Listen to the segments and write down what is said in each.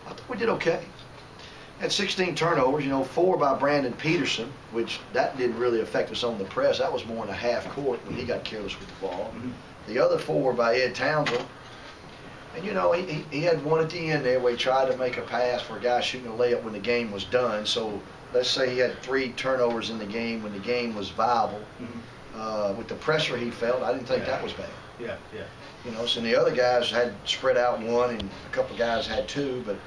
I thought we did okay. Had 16 turnovers, 4 by Brandon Peterson, which that didn't really affect us on the press. That was more in the half court when he got careless with the ball. The other 4 were by Ed Townsend. And, he had one at the end there where he tried to make a pass for a guy shooting a layup when the game was done. So let's say he had 3 turnovers in the game when the game was viable. With the pressure he felt, I didn't think that was bad. Yeah. So the other guys had spread out 1 and a couple of guys had 2, but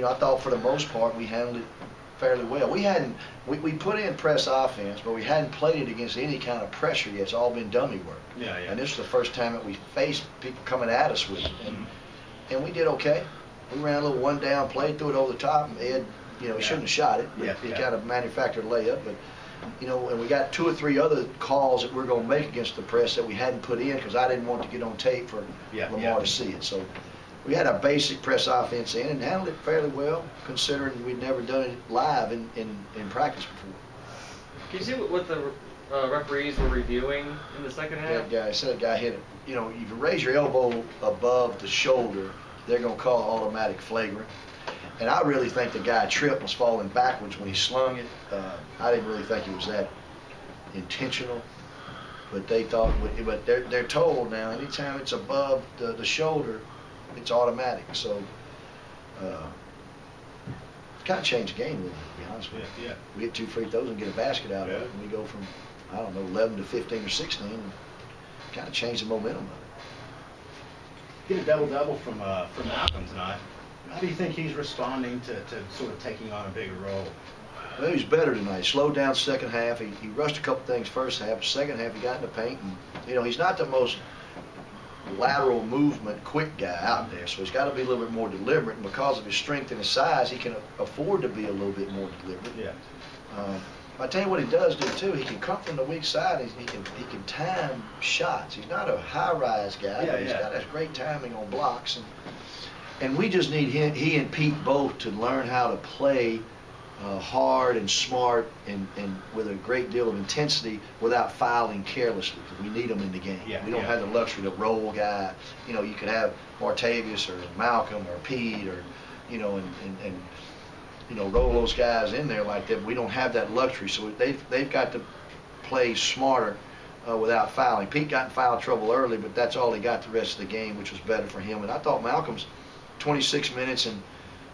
I thought for the most part we handled it fairly well. We put in press offense, but we hadn't played it against any kind of pressure yet. It's all been dummy work. Yeah. And this was the first time that we faced people coming at us with it, and we did okay. We ran a little one down play, threw it over the top, and Ed, he shouldn't have shot it, but he kind of manufactured a layup. But and we got 2 or 3 other calls that we're going to make against the press that we hadn't put in because I didn't want to get on tape for Lamar to see it. So we had our basic press offense in and handled it fairly well, considering we'd never done it live in practice before. Can you see what the referees were reviewing in the second half? That guy hit it. If you raise your elbow above the shoulder, they're going to call automatic flagrant. And I really think the guy tripped, was falling backwards when he slung it. I didn't really think it was that intentional, but they thought. But they're told now, anytime it's above the shoulder, it's automatic. So kind of changed the game a little bit, to be honest with you. Yeah. We get 2 free throws and get a basket out of it, and we go from 11 to 15 or 16, and kind of changed the momentum of it. Get a double-double from Malcolm tonight. How do you think he's responding to sort of taking on a bigger role? Well, he's better tonight. Slowed down second half. He rushed a couple things first half. Second half, he got in the paint. And, he's not the most lateral movement, quick guy out there. So he's got to be a little bit more deliberate. And because of his strength and his size, he can afford to be a little bit more deliberate. Yeah. I tell you what he does do, too. He can come from the weak side. He can time shots. He's not a high-rise guy, but he's got that great timing on blocks. And we just need he and Pete both to learn how to play hard and smart and with a great deal of intensity without fouling carelessly. We need them in the game. We don't have the luxury to roll guy. You could have Martavius or Malcolm or Pete or, and roll those guys in there like that. We don't have that luxury, so they've got to play smarter without fouling. Pete got in foul trouble early, but that's all he got the rest of the game, which was better for him. And I thought Malcolm's 26 minutes and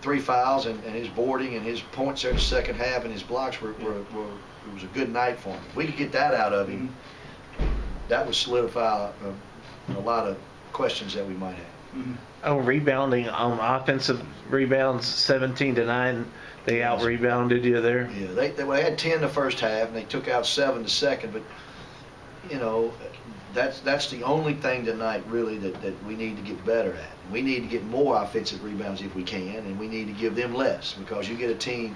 3 fouls and his boarding and his points there in the second half and his blocks it was a good night for him. If we could get that out of him, that would solidify a lot of questions that we might have. Oh, rebounding on offensive rebounds, 17-9. They out-rebounded you there. Yeah, they had 10 the first half and they took out 7 the second, but that's the only thing tonight really that we need to get better at. We need to get more offensive rebounds if we can, and we need to give them less, because you get a team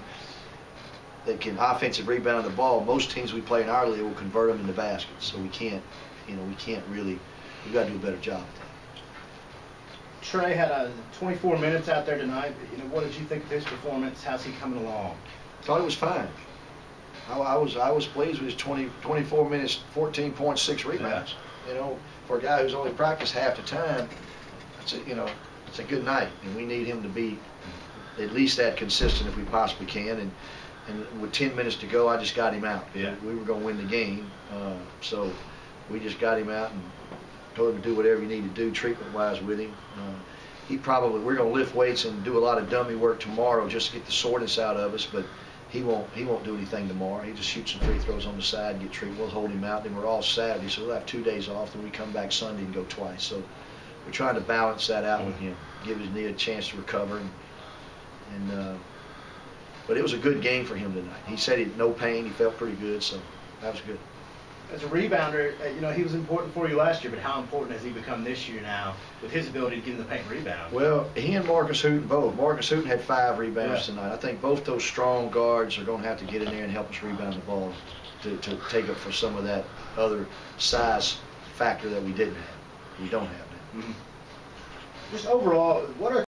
that can offensive rebound the ball. Most teams we play in our league will convert them into baskets, so we can't really. We've got to do a better job at that. Trey had 24 minutes out there tonight. What did you think of his performance? How's he coming along? Thought it was fine. I was pleased with his 24 minutes, 14.6 rebounds. For a guy who's only practiced half the time, it's a good night, and we need him to be at least that consistent if we possibly can. And with 10 minutes to go, I just got him out. We were going to win the game, so we just got him out and told him to do whatever you need to do treatment-wise with him. We're going to lift weights and do a lot of dummy work tomorrow just to get the soreness out of us, but he won't do anything tomorrow. He just shoots some free throws on the side and get treatment. We'll hold him out. Then we're all Saturday, so we'll have 2 days off. Then we come back Sunday and go twice. So we're trying to balance that out with him, give his knee a chance to recover. But it was a good game for him tonight. He said he had no pain. He felt pretty good, so that was good. As a rebounder, he was important for you last year, but how important has he become this year now with his ability to get in the paint and rebound? Well, he and Marcus Hooten both. Marcus Hooten had 5 rebounds tonight. I think both those strong guards are going to have to get in there and help us rebound the ball to take up for some of that other size factor that we didn't have. We don't have that. Just overall, what are